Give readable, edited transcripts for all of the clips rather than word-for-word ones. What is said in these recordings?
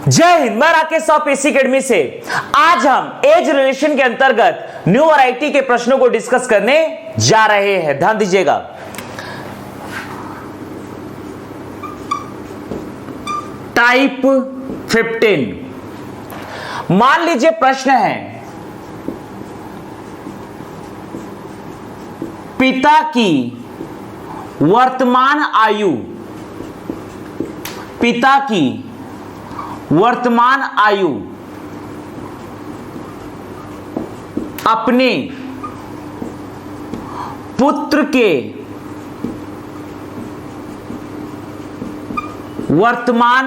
जय हिंद। मैं राकेश साहब पीसी अकेडमी से आज हम एज रिलेशन के अंतर्गत न्यू वैरायटी के प्रश्नों को डिस्कस करने जा रहे हैं। ध्यान दीजिएगा। टाइप 15। मान लीजिए प्रश्न है पिता की वर्तमान आयु, पिता की वर्तमान आयु अपने पुत्र के वर्तमान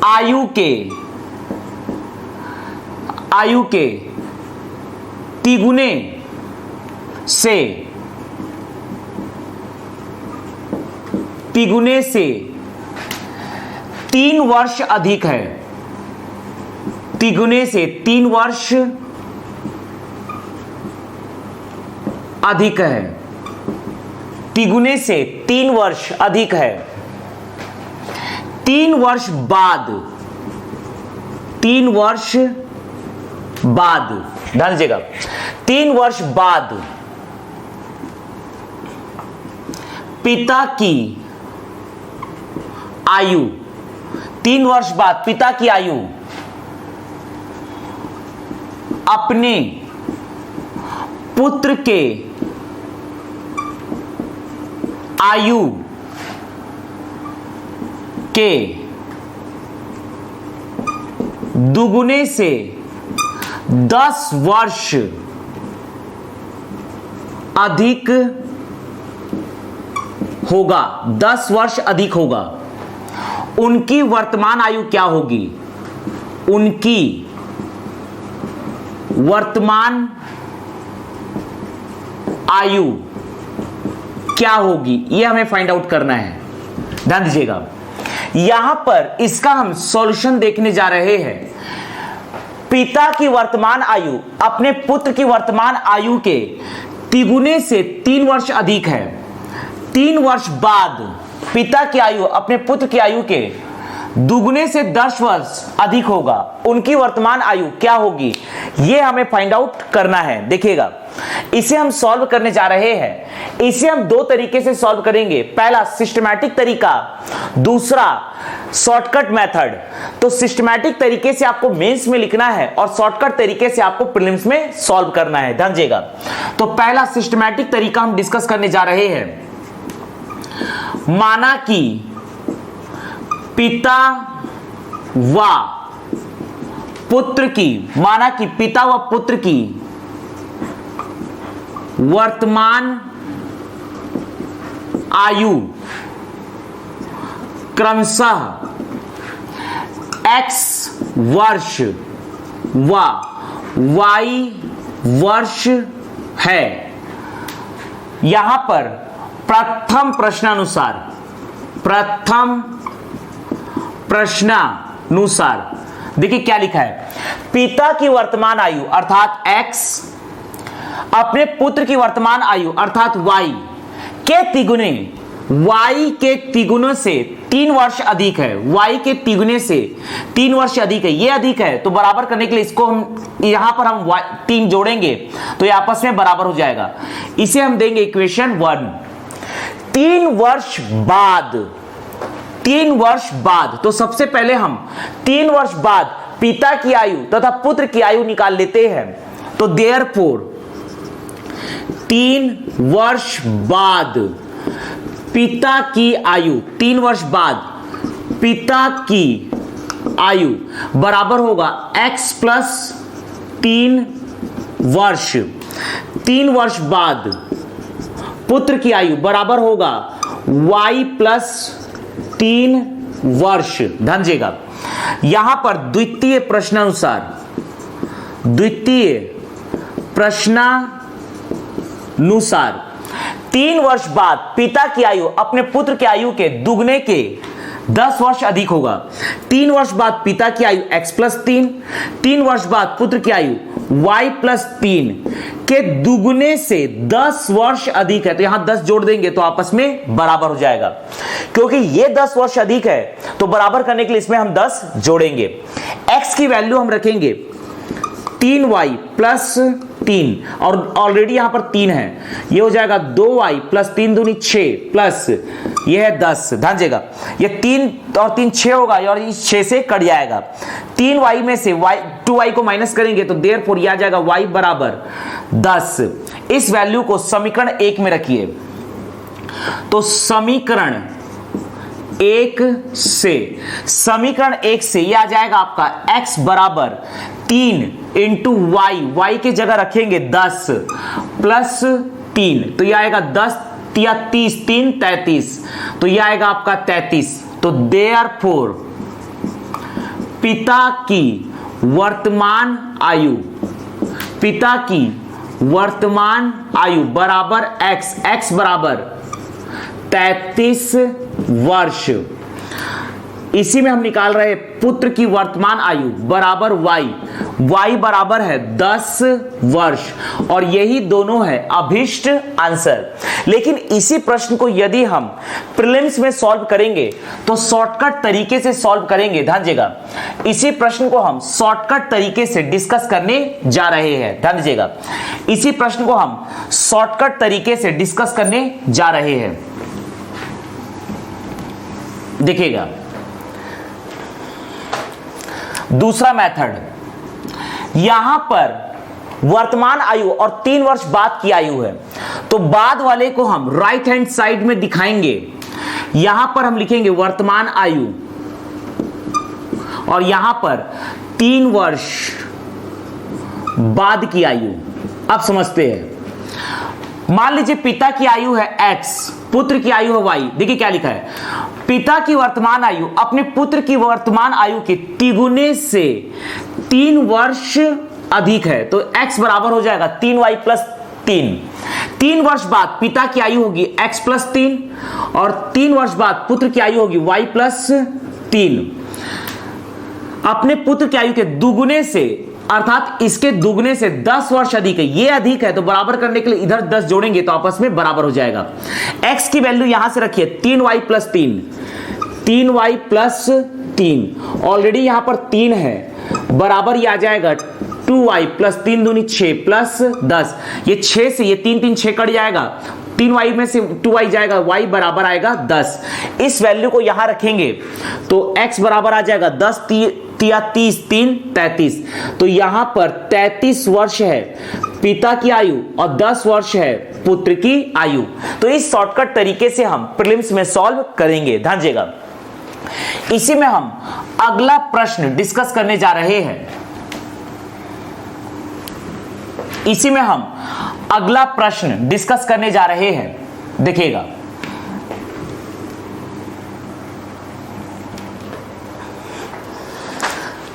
आयु के तिगुने से 3 वर्ष अधिक है। तिगुने से 3 वर्ष अधिक है। तिगुने से 3 वर्ष अधिक है। 3 वर्ष बाद, 3 वर्ष बाद, ध्यान दीजिएगा, 3 वर्ष बाद पिता की आयु, 3 वर्ष बाद पिता की आयु अपने पुत्र के आयु के दुगुने से 10 वर्ष अधिक होगा। 10 वर्ष अधिक होगा। उनकी वर्तमान आयु क्या होगी? उनकी वर्तमान आयु क्या होगी, यह हमें फाइंड आउट करना है। ध्यान दीजिएगा, यहां पर इसका हम सॉल्यूशन देखने जा रहे हैं। पिता की वर्तमान आयु अपने पुत्र की वर्तमान आयु के तिगुने से 3 वर्ष अधिक है। 3 वर्ष बाद पिता की आयु अपने पुत्र की आयु के दुगुने से 10 वर्ष अधिक होगा। उनकी वर्तमान आयु क्या होगी, यह हमें फाइंड आउट करना है। देखिएगा, इसे हम सॉल्व करने जा रहे हैं। इसे हम 2 तरीके से सॉल्व करेंगे। पहला सिस्टमैटिक तरीका, दूसरा शॉर्टकट मेथड। तो सिस्टमैटिक तरीके से आपको मेंस में लिखना है और शॉर्टकट तरीके से आपको प्रीलिम्स में सॉल्व करना है। ध्यान दीजिएगा। तो पहला सिस्टमैटिक तरीका हम डिस्कस करने जा रहे हैं। माना कि पिता व पुत्र की, माना कि पिता व पुत्र की वर्तमान आयु क्रमशः x वर्ष व y वर्ष है। यहां पर प्रथम प्रश्नानुसार देखिए क्या लिखा है। पिता की वर्तमान आयु अर्थात x अपने पुत्र की वर्तमान आयु अर्थात y के तिगुने, y के तिगुने से 3 वर्ष अधिक है। y के तिगुने से 3 वर्ष अधिक है। ये अधिक है तो बराबर करने के लिए इसको हम यहां पर हम 3 जोड़ेंगे तो ये आपस में बराबर हो जाएगा। इसे हम देंगे इक्वेशन 1। 3 वर्ष बाद, 3 वर्ष बाद, तो सबसे पहले हम 3 वर्ष बाद पिता की आयु तथा पुत्र की आयु निकाल लेते हैं। तो देयरफॉर 3 वर्ष बाद पिता की आयु, 3 वर्ष बाद पिता की आयु बराबर होगा x प्लस 3 वर्ष। 3 वर्ष बाद पुत्र की आयु बराबर होगा y प्लस 3 वर्ष। ध्यान दीजिएगा, यहां पर द्वितीय प्रश्नानुसार 3 वर्ष बाद पिता की आयु अपने पुत्र की आयु के दुगने के 10 वर्ष अधिक होगा। 3 वर्ष बाद पिता की आयु x प्लस 3, 3 वर्ष बाद पुत्र की आयु y प्लस 3 के दुगने से 10 वर्ष अधिक है, तो यहां 10 जोड़ देंगे तो आपस में बराबर हो जाएगा। क्योंकि ये 10 वर्ष अधिक है तो बराबर करने के लिए इसमें हम 10 जोड़ेंगे। x की वैल्यू हम रखेंगे 3y प्लस 3 और ऑलरेडी यहां पर 3 है, ये हो जाएगा 2y प्लस 3 दूनी 6 प्लस ये है 10। ध्यान दीजिएगा, ये 3 और 3 6 होगा और इस 6 से कट जाएगा। 3y में से 2y को माइनस करेंगे तो देयरफॉर ये आ जाएगा y बराबर 10। इस वैल्यू को समीकरण 1 में रखिए, तो समीकरण 1 से ये आ जाएगा आपका x बराबर 3 इंटू y के जगह रखेंगे 10 प्लस 3, तो ये आएगा 10 या 30, 3 33, तो ये आएगा आपका 33। तो देयरफॉर पिता की वर्तमान आयु बराबर x बराबर 33 वर्ष। इसी में हम निकाल रहे पुत्र की वर्तमान आयु बराबर y बराबर है 10 वर्ष, और यही दोनों है अभिष्ट आंसर। लेकिन इसी प्रश्न को यदि हम प्रीलिम्स में सॉल्व करेंगे तो शॉर्टकट तरीके से सॉल्व करेंगे। ध्यान दीजिएगा, इसी प्रश्न को हम शॉर्टकट तरीके से डिस्कस करने जा रहे हैं। ध्यान दीजिएगा, इसी प्रश्न को हम शॉर्टकट तरीके से डिस्कस करने जा रहे हैं। देखिएगा दूसरा मेथड, यहां पर वर्तमान आयु और 3 वर्ष बाद की आयु है, तो बाद वाले को हम राइट हैंड साइड में दिखाएंगे। यहां पर हम लिखेंगे वर्तमान आयु और यहां पर 3 वर्ष बाद की आयु। अब समझते हैं, मान लीजिए पिता की आयु है x, पुत्र की आयु है y। देखिए क्या लिखा है, पिता की वर्तमान आयु अपने पुत्र की वर्तमान आयु के तिगुने से 3 वर्ष अधिक है, तो x बराबर हो जाएगा 3y प्लस 3। 3 वर्ष बाद पिता की आयु होगी x प्लस 3 और 3 वर्ष बाद पुत्र की आयु होगी y प्लस 3। अपने पुत्र की आयु के दुगुने से, अर्थात इसके दुगने से 10 वर्ष अधिक है, ये अधिक है तो बराबर करने के लिए इधर 10 जोड़ेंगे तो आपस में बराबर हो जाएगा। x की वैल्यू यहां से रखिए 3y प्लस 3 प्लस 3, ऑलरेडी यहां पर 3 है, बराबर ये आ जाएगा 2y प्लस 3 दूनी 6 प्लस 10। ये 6 से ये 3 6 कट जाएगा, 3y में से 2y जाएगा, y बराबर आएगा 10। इस वैल्यू को यहां रखेंगे तो x बराबर आ जाएगा 10 या 30, 3 33, तो यहां पर 33 वर्ष है पिता की आयु और 10 वर्ष है पुत्र की आयु। तो इस शॉर्टकट तरीके से हम प्रीलिम्स में सॉल्व करेंगे। ध्यान दीजिएगा, इसी में हम अगला प्रश्न डिस्कस करने जा रहे हैं। इसी में हम अगला प्रश्न डिस्कस करने जा रहे हैं। देखिएगा,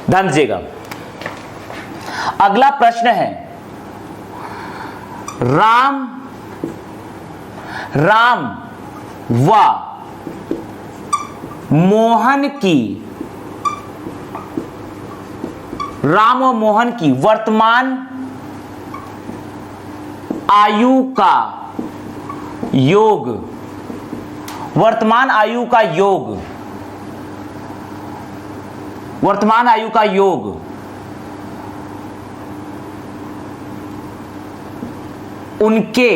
ध्यान दीजिएगा, अगला प्रश्न है राम व मोहन की वर्तमान आयु का योग, वर्तमान आयु का योग उनके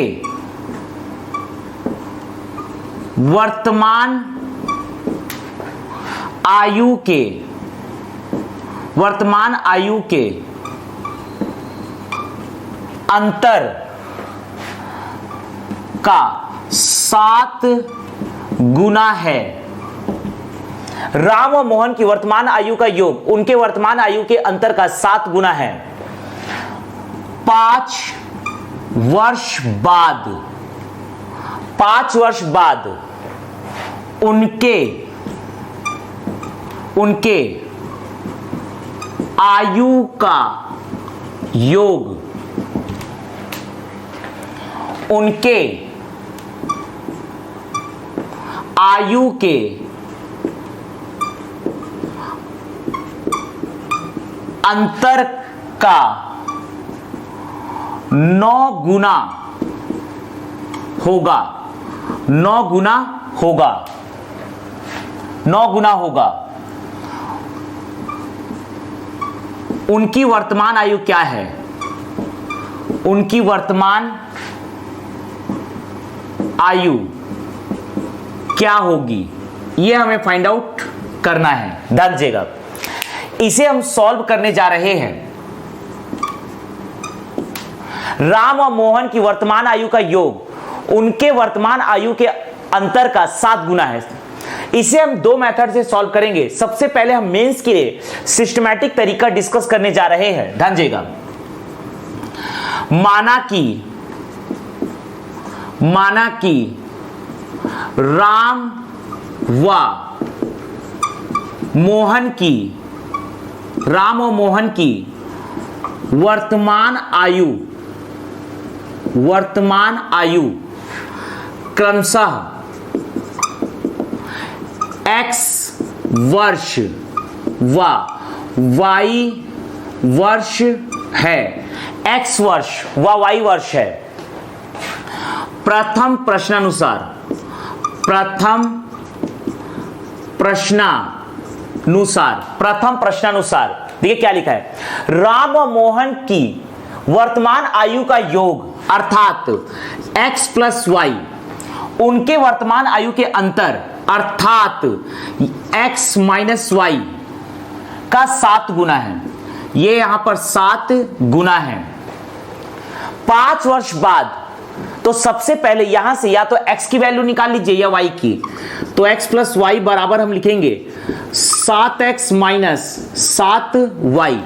वर्तमान आयु के अंतर का 7 गुना है। राम और मोहन की वर्तमान आयु का योग उनके वर्तमान आयु के अंतर का 7 गुना है। 5 वर्ष बाद उनके आयु का योग उनके आयु के अंतर का 9 गुना होगा, 9 गुना होगा, 9 गुना होगा। उनकी वर्तमान आयु क्या है? उनकी वर्तमान आयु क्या होगी, यह हमें फाइंड आउट करना है। ध्यान दीजिएगा, इसे हम सॉल्व करने जा रहे हैं। राम और मोहन की वर्तमान आयु का योग उनके वर्तमान आयु के अंतर का 7 गुना है। इसे हम 2 मेथड से सॉल्व करेंगे। सबसे पहले हम मेंस के लिए सिस्टमैटिक तरीका डिस्कस करने जा रहे हैं। ध्यान दीजिएगा, माना कि राम व मोहन की वर्तमान आयु क्रमशः x वर्ष व y वर्ष है। x वर्ष व y वर्ष है। प्रथम प्रश्नानुसार देखिए क्या लिखा है। राम और मोहन की वर्तमान आयु का योग अर्थात x प्लस वाई, उनके वर्तमान आयु के अंतर अर्थात x माइनस वाई का 7 गुना है। ये यहां पर 7 गुना है। 5 वर्ष बाद, तो सबसे पहले यहां से या तो x की वैल्यू निकाल लीजिए या y की। तो x प्लस वाई बराबर हम लिखेंगे 7x माइनस 7y।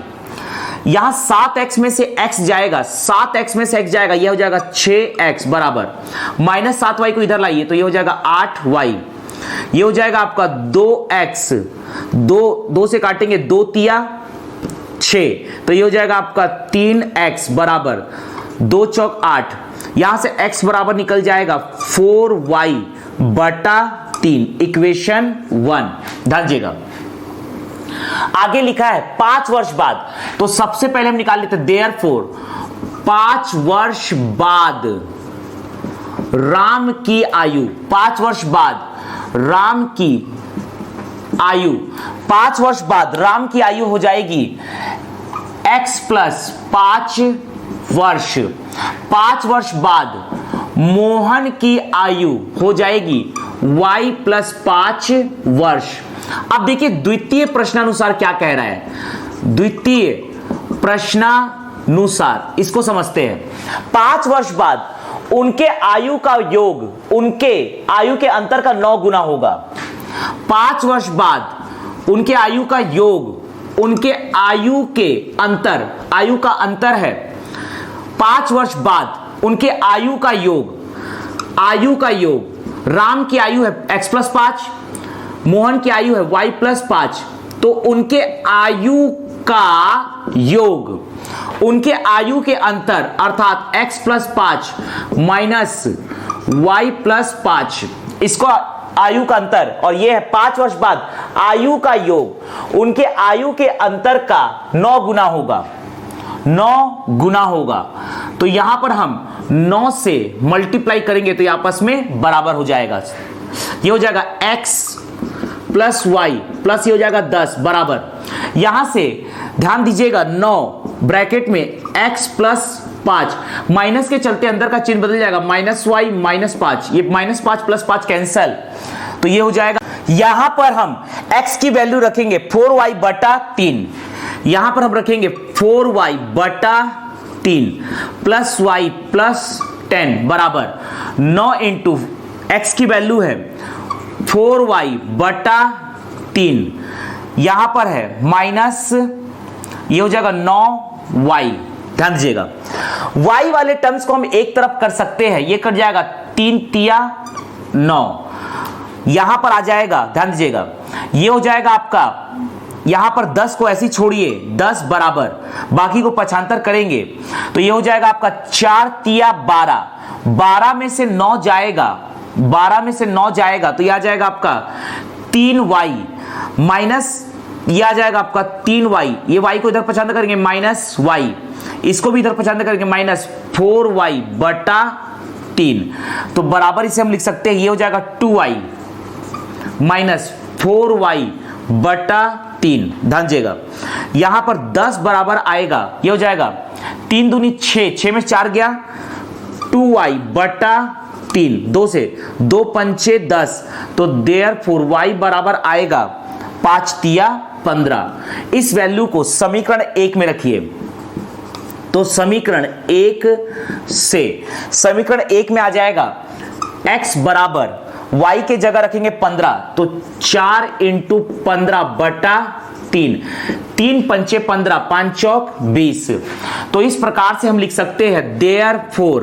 यहां 7x में से x जाएगा, 7x में से x जाएगा, यह हो जाएगा 6x बराबर माइनस 7y को इधर लाइए तो यह हो जाएगा 8y। ये हो जाएगा आपका 2x, 2 से काटेंगे 2 तिया 6, तो ये हो जाएगा आपका 3x बराबर 2 चौक 8। यहां से x बराबर निकल जाएगा 4y बटा 3, इक्वेशन 1। ध्यान दीजिएगा, आगे लिखा है 5 वर्ष बाद, तो सबसे पहले हम निकाल लेते देयरफॉर 5 वर्ष बाद राम की आयु, 5 वर्ष बाद राम की आयु, 5 वर्ष बाद राम की आयु हो जाएगी x प्लस 5 वर्ष। 5 वर्ष बाद मोहन की आयु हो जाएगी y प्लस 5 वर्ष। अब देखिए द्वितीय प्रश्नानुसार क्या कह रहा है। द्वितीय प्रश्नानुसार इसको समझते हैं। 5 वर्ष बाद उनके आयु का योग उनके आयु के अंतर का 9 गुना होगा। 5 वर्ष बाद उनके आयु का योग उनके आयु के अंतर, आयु का अंतर है। 5 वर्ष बाद उनके आयु का योग राम की आयु है x प्लस 5, मोहन की आयु है y प्लस 5, तो उनके आयु का योग उनके आयु के अंतर अर्थात x plus 5 minus y plus 5, इसको आयु का अंतर, और यह है 5 वर्ष बाद आयु का योग उनके आयु के अंतर का 9 गुना होगा, 9 गुना होगा। तो यहां पर हम 9 से मल्टीप्लाई करेंगे तो ये आपस में बराबर हो जाएगा। ये हो जाएगा x प्लस वाई प्लस ये हो जाएगा 10 बराबर, यहां से ध्यान दीजिएगा 9 ब्रैकेट में x प्लस 5, माइनस के चलते अंदर का चिन्ह बदल जाएगा, माइनस वाई माइनस 5, ये माइनस 5 प्लस 5 कैंसल, तो ये हो जाएगा। यहां पर हम x की वैल्यू रखेंगे 4y बटा 3, यहां पर हम रखेंगे 4y बटा 3 प्लस y प्लस 10 बराबर 9 इंटू x की वैल्यू है 4y बटा 3, यहां पर है माइनस, ये हो जाएगा 9y। ध्यान दीजिएगा y वाले टर्म्स को हम एक तरफ कर सकते हैं, ये कट जाएगा 3 तिया 9, यहां पर आ जाएगा। ध्यान दीजिएगा ये हो जाएगा आपका, यहां पर 10 को ऐसे छोड़िए 10 बराबर, बाकी को पक्षांतर करेंगे तो ये हो जाएगा आपका 4 तिया 12, 12 में से 9 जाएगा, 12 में से 9 जाएगा तो ये आ जाएगा आपका 3y माइनस, ये आ जाएगा आपका 3y, ये y को इधर पक्षांतर करेंगे माइनस y, इसको भी इधर पक्षांतर करेंगे माइनस 4y बटा 3, तो बराबर इसे हम लिख सकते हैं, ये हो जाएगा 2y माइनस 4y बटा 3। ध्यान दीजिएगा यहां पर 10 बराबर आएगा, ये हो जाएगा 3 दूनी 6, 6 में 4 गया, 2y बटा 3, 2 से 2 पंचे 10, तो देयरफॉर y बराबर आएगा 5 तिया 15। इस वैल्यू को समीकरण 1 में रखिए, तो समीकरण 1 से समीकरण 1 में आ जाएगा x बराबर y के जगह रखेंगे 15, तो 4 इंटू 15 बटा 3, 3 पंचे 15, 5 चौक 20। तो इस प्रकार से हम लिख सकते हैं देयरफॉर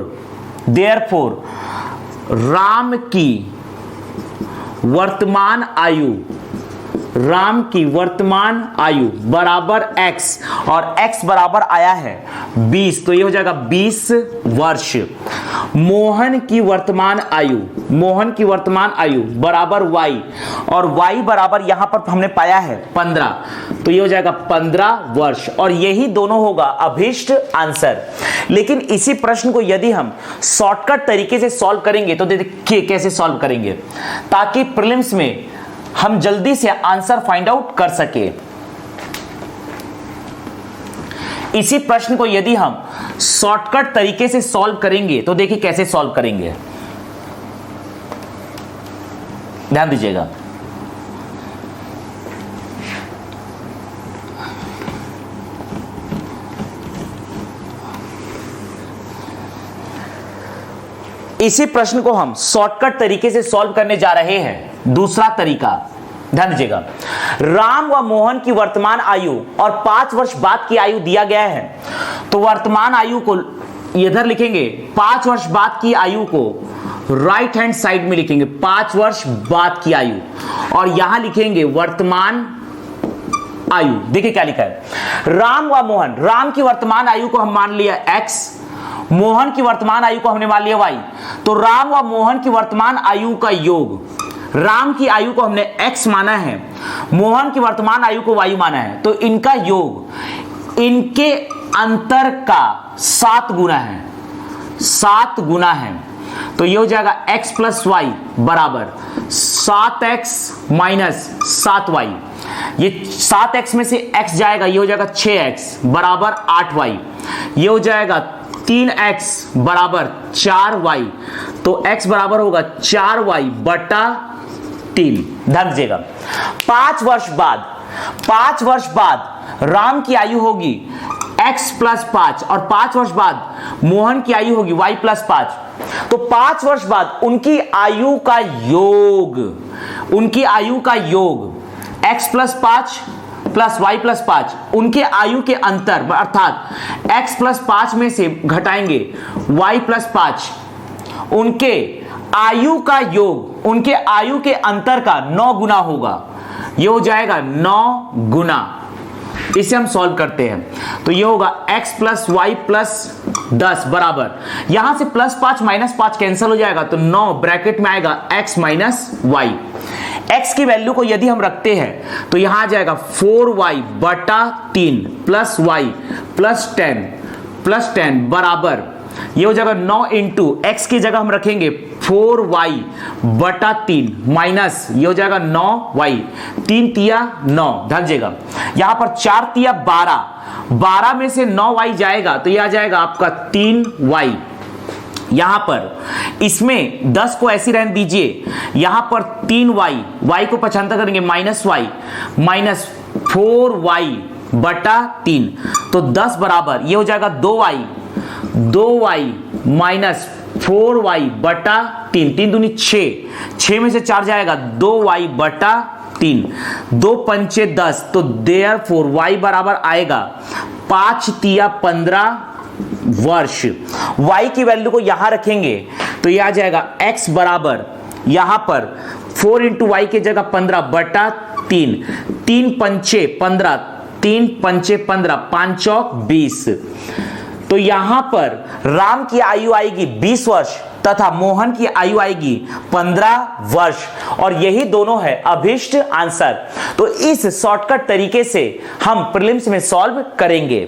राम की वर्तमान आयु बराबर x, और x बराबर आया है 20, तो ये हो जाएगा 20 वर्ष। मोहन की वर्तमान आयु बराबर y, और y बराबर यहां पर हमने पाया है 15, तो ये हो जाएगा 15 वर्ष, और यही दोनों होगा अभीष्ट आंसर। लेकिन इसी प्रश्न को यदि हम शॉर्टकट तरीके से सॉल्व करेंगे तो देखिए कैसे सॉल्व करेंगे, ताकि प्रीलिम्स में हम जल्दी से आंसर फाइंड आउट कर सके। इसी प्रश्न को यदि हम शॉर्टकट तरीके से सॉल्व करेंगे तो देखिए कैसे सॉल्व करेंगे, ध्यान दीजिएगा। इसी प्रश्न को हम शॉर्टकट तरीके से सॉल्व करने जा रहे हैं। दूसरा तरीका, ध्यान दीजिएगा, राम व मोहन की वर्तमान आयु और 5 वर्ष बाद की आयु दिया गया है, तो वर्तमान आयु को इधर लिखेंगे, 5 वर्ष बाद की आयु को राइट हैंड साइड में लिखेंगे, 5 वर्ष बाद की आयु, और यहां लिखेंगे वर्तमान आयु। देखिए क्या लिखा है, राम व मोहन, राम की वर्तमान आयु को हम मान लिया x, मोहन की वर्तमान आयु को हमने मान लिया y, तो राम व मोहन की वर्तमान आयु का योग, राम की आयु को हमने x माना है, मोहन की वर्तमान आयु को y माना है, तो इनका योग इनके अंतर का 7 गुना है, तो ये हो जाएगा x प्लस y बराबर 7x माइनस 7y। ये 7x में से x जाएगा, ये हो जाएगा 6x बराबर 8y, ये हो जाएगा 3x बराबर 4y, तो x बराबर होगा 4y बटा 3। ध्यान दीजिएगा 5 वर्ष बाद राम की आयु होगी x प्लस 5, और 5 वर्ष बाद मोहन की आयु होगी y प्लस 5, तो 5 वर्ष बाद उनकी आयु का योग x plus 5 plus y plus 5, उनके आयु के अंतर अर्थात x प्लस 5 में से घटाएंगे y प्लस 5, उनके आयु का योग उनके आयु के अंतर का 9 गुना होगा, ये हो जाएगा 9 गुना। इसे हम सॉल्व करते हैं, तो ये होगा x प्लस y प्लस 10 बराबर, यहां से प्लस 5 माइनस 5 कैंसिल हो जाएगा, तो 9 ब्रैकेट में आएगा x माइनस y। x की वैल्यू को यदि हम रखते हैं तो यहां आ जाएगा 4y बटा 3 प्लस y प्लस 10 बराबर, ये हो जाएगा 9 इंटू x की जगह हम रखेंगे 4y बटा 3 माइनस, ये हो जाएगा 9y, 3 तिया 9। ध्यान दीजिएगा यहां पर 4 तिया 12 में से 9y जाएगा, तो यह आ जाएगा आपका 3y। यहां पर इसमें 10 को ऐसी रहने दीजिए, यहां पर 3y को पछांतर करेंगे माइनस y माइनस 4y बटा 3, तो 10 बराबर ये हो जाएगा 2y माइनस 4y बटा 3, 3 दूनी 6 में से 4 जाएगा 2y बटा 3, 2 पंचे 10, तो देयरफॉर y बराबर आएगा 5 तिया 15 वर्ष। y की वैल्यू को यहां रखेंगे तो यह आ जाएगा x बराबर यहां पर 4 इंटू वाई की जगह 15 बटा 3, 3 पंचे 15, 3 पंचे 15, 5 चौक 20। तो यहां पर राम की आयु आएगी 20 वर्ष तथा मोहन की आयु आएगी 15 वर्ष, और यही दोनों है अभीष्ट आंसर। तो इस शॉर्टकट तरीके से हम प्रीलिम्स में सॉल्व करेंगे।